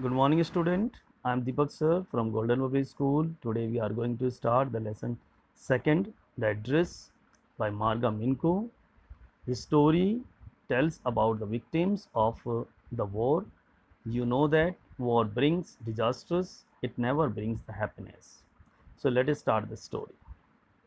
Good morning, student. I am Deepak sir from Golden Public School. Today we are going to start the lesson second, the address by Marga Minko. This story tells about the victims of the war. You know that war brings disasters; it never brings the happiness. So let us start the story.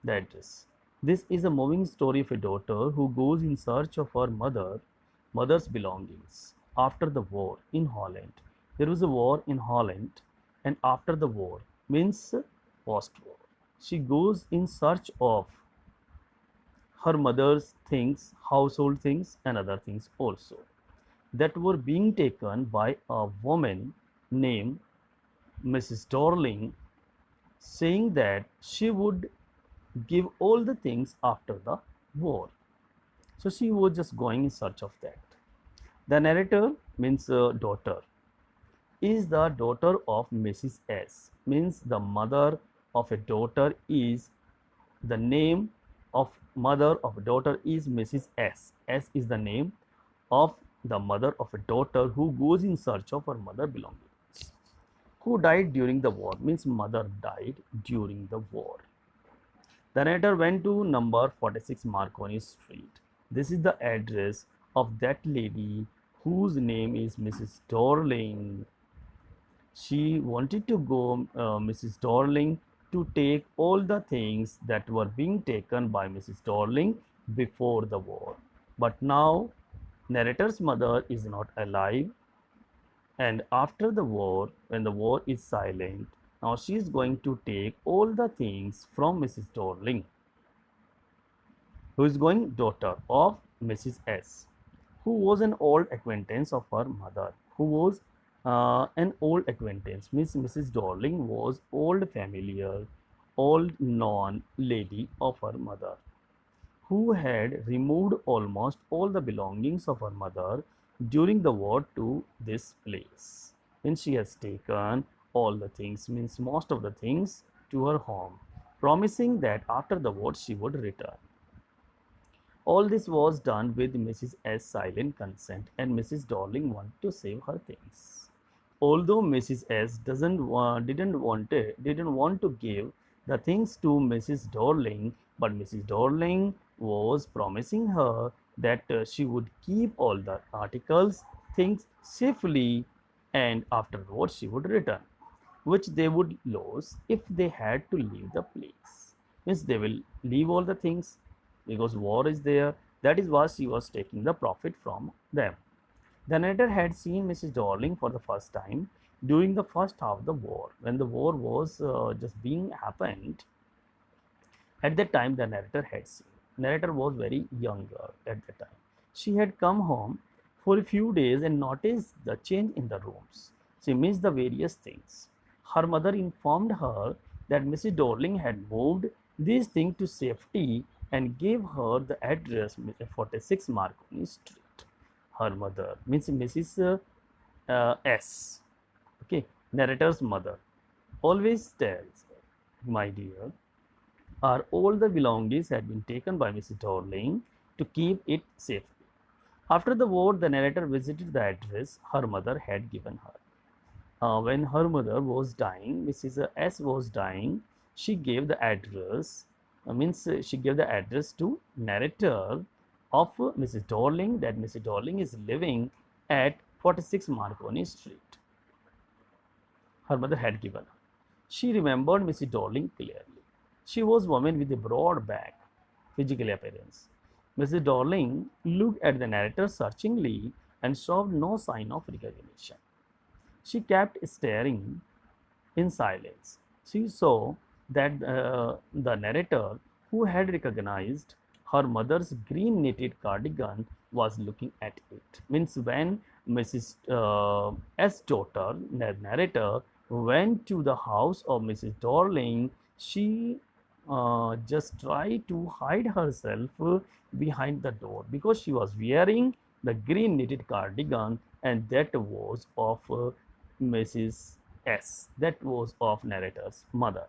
The address. This is a moving story of a daughter who goes in search of her mother's belongings. After the war in Holland, there was a war in Holland, and after the war means post-war. She goes in search of her mother's things, household things, and other things also that were being taken by a woman named Mrs. Dorling, saying that she would give all the things after the war. So she was just going in search of that. The narrator means daughter is the daughter of Mrs. S. Means the mother of a daughter is the name of mother of a daughter is Mrs. S. S is the name of the mother of a daughter who goes in search of her mother belongings. Who died during the war means mother died during the war. The narrator went to number 46 Marconi Street. This is the address of that lady whose name is Mrs. Dorling. She wanted to go, Mrs. Dorling, to take all the things that were being taken by Mrs. Dorling before the war. But now, narrator's mother is not alive, and after the war, when the war is silent, now she is going to take all the things from Mrs. Dorling, who is going daughter of Mrs. S, who was an old acquaintance of her mother, who was an old acquaintance. Miss Mrs. Dorling was old familiar, old known lady of her mother, who had removed almost all the belongings of her mother during the war to this place. When she has taken all the things, means most of the things, to her home, promising that after the war she would return. All this was done with Mrs. S. silent consent, and Mrs. Dorling wanted to save her things. Although Mrs. S. didn't want to give the things to Mrs. Dorling, but Mrs. Dorling was promising her that she would keep all the articles, things safely, and afterwards she would return, which they would lose if they had to leave the place. Means they will leave all the things because war is there. That is why she was taking the profit from them. The narrator had seen Mrs. Dorling for the first time during the first half of the war, when the war was just being happened. At that time, the narrator had seen. Narrator was very younger at the time. She had come home for a few days and noticed the change in the rooms. She missed the various things. Her mother informed her that Mrs. Dorling had moved these things to safety and gave her the address 46 Marconi Street. Her mother means Mrs. S. Okay, narrator's mother always tells, my dear, are all the belongings had been taken by Mrs. Dorling to keep it safe. After the war, the narrator visited the address her mother had given her. When her mother was dying, Mrs. S was dying, she gave the address, she gave the address to narrator of Mrs. Dorling, that Mrs. Dorling is living at 46 Marconi Street. Her mother had given her. She remembered Mrs. Dorling clearly. She was a woman with a broad back, physical appearance. Mrs. Dorling looked at the narrator searchingly and showed no sign of recognition. She kept staring in silence. She saw that the narrator, who had recognized her mother's green knitted cardigan, was looking at it. Means when Mrs. S. daughter, the narrator, went to the house of Mrs. Dorling, she just tried to hide herself behind the door because she was wearing the green knitted cardigan, and that was of Mrs. S. That was of narrator's mother,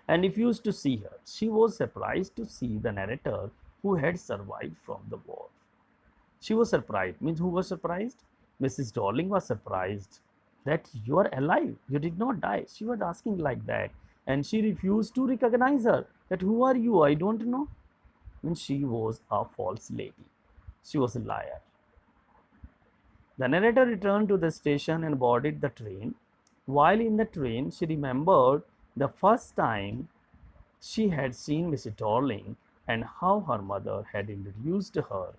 and refused to see her. She was surprised to see the narrator who had survived from the war. She was surprised. Means who was surprised? Mrs. Darling was surprised that you are alive, you did not die. She was asking like that, and she refused to recognize her. That who are you? I don't know. When she was a false lady, she was a liar. The narrator returned to the station and boarded the train. While in the train, she remembered the first time she had seen Mrs. Darling and how her mother had introduced her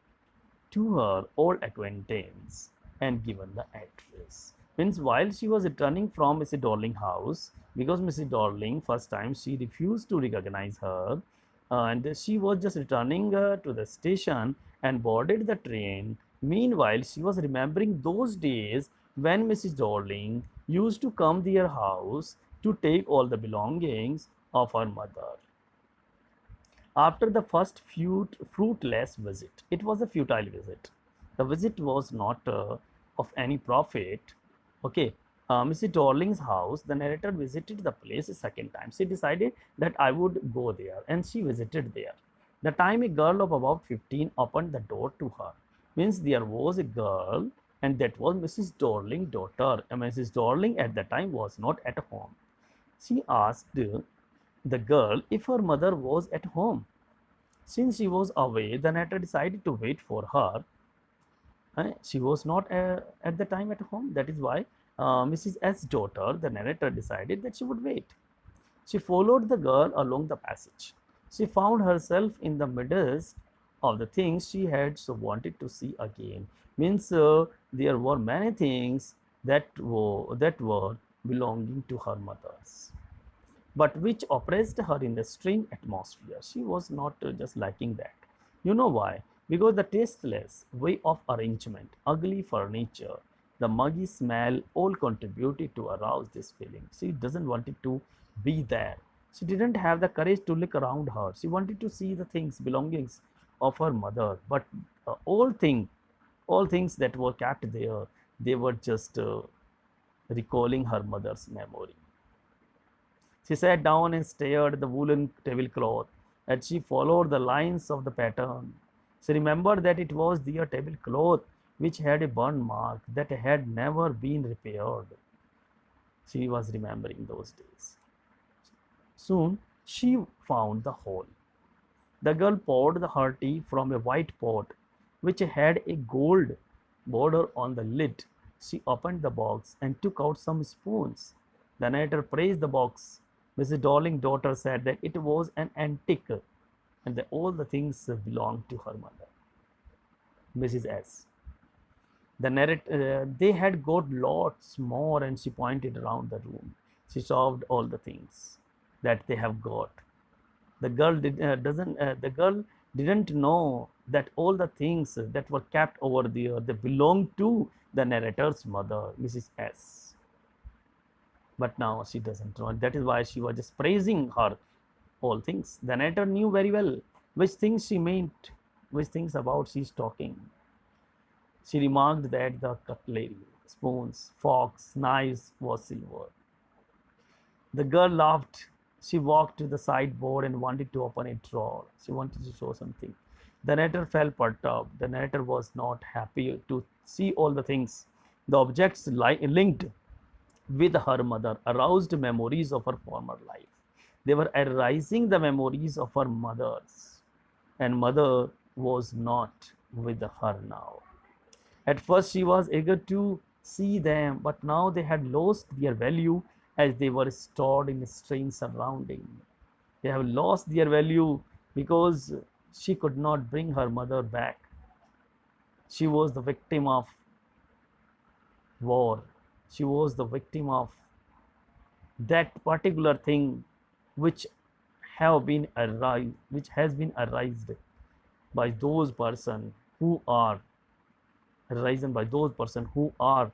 to her old acquaintance and given the address. Means while she was returning from Mrs. Darling's house, because Mrs. Darling first time she refused to recognize her, and she was just returning to the station and boarded the train. Meanwhile, she was remembering those days when Mrs. Darling used to come to their house to take all the belongings of her mother. After the first fruitless visit, it was a futile visit. The visit was not of any profit. Okay, Mrs. Darling's house, the narrator visited the place a second time. She decided that I would go there, and she visited there. The time a girl of about 15 opened the door to her. Means there was a girl, and that was Mrs. Darling's daughter. And Mrs. Darling at the time was not at home. She asked the girl if her mother was at home. Since she was away, the narrator decided to wait for her. She was not at the time at home. That is why Mrs. S. daughter, the narrator, decided that she would wait. She followed the girl along the passage. She found herself in the midst of the things she had so wanted to see again. Means there were many things that were belonging to her mother's, but which oppressed her in the strange atmosphere. She was not just liking that. You know why? Because the tasteless way of arrangement, ugly furniture, the muggy smell all contributed to arouse this feeling. She doesn't want it to be there. She didn't have the courage to look around her. She wanted to see the things, belongings of her mother, but all things that were kept there, they were just recalling her mother's memory. She sat down and stared at the woolen tablecloth as she followed the lines of the pattern. She remembered that it was their tablecloth which had a burn mark that had never been repaired. She was remembering those days. Soon she found the hole. The girl poured the her tea from a white pot which had a gold border on the lid. She opened the box and took out some spoons. The narrator praised the box. Mrs. Darling's daughter said that it was an antique and that all the things belonged to her mother, Mrs. S. They had got lots more, and she pointed around the room. She solved all the things that they have got. The girl didn't know that all the things that were kept over there, they belonged to the narrator's mother, Mrs. S. But now she doesn't know. That is why she was just praising her all things. The narrator knew very well which things she meant, which things about she is talking. She remarked that the cutlery, spoons, forks, knives was silver. The girl laughed. She walked to the sideboard and wanted to open a drawer. She wanted to show something. The narrator felt perturbed. The narrator was not happy to see all the things. The objects linked with her mother aroused memories of her former life. They were arising the memories of her mother's, and mother was not with her now. At first she was eager to see them, but now they had lost their value as they were stored in a strange surrounding. They have lost their value because she could not bring her mother back. She was the victim of war. She was the victim of that particular thing which has been arised by those person who are arisen by those person who are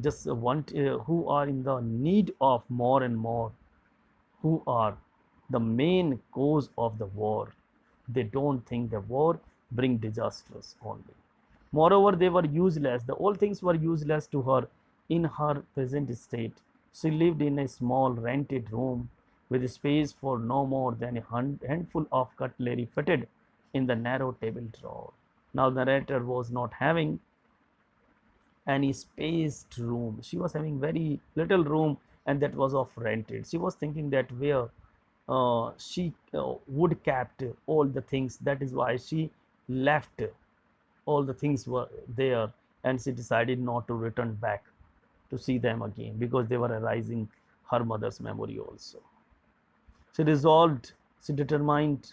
just who are in the need of more and more, who are the main cause of the war. They don't think the war bring disasters only. Moreover, they were useless. All things were useless to her in her present state. She lived in a small rented room with space for no more than a handful of cutlery fitted in the narrow table drawer. Now the narrator was not having any spaced room. She was having very little room, and that was of rented. She was thinking that where she would kept all the things. That is why she left. All the things were there, and she decided not to return back to see them again, because they were arising her mother's memory also. She resolved, she determined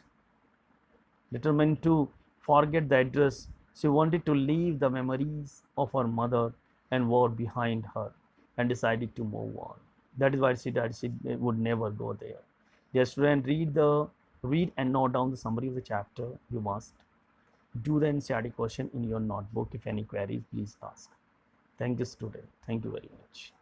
to forget the address. She wanted to leave the memories of her mother and war behind her, and decided to move on. That is why she died. She would never go there. Dear student, read and note down the summary of the chapter. You must do the NCERT question in your notebook. If any queries, please ask. Thank you, student. Thank you very much.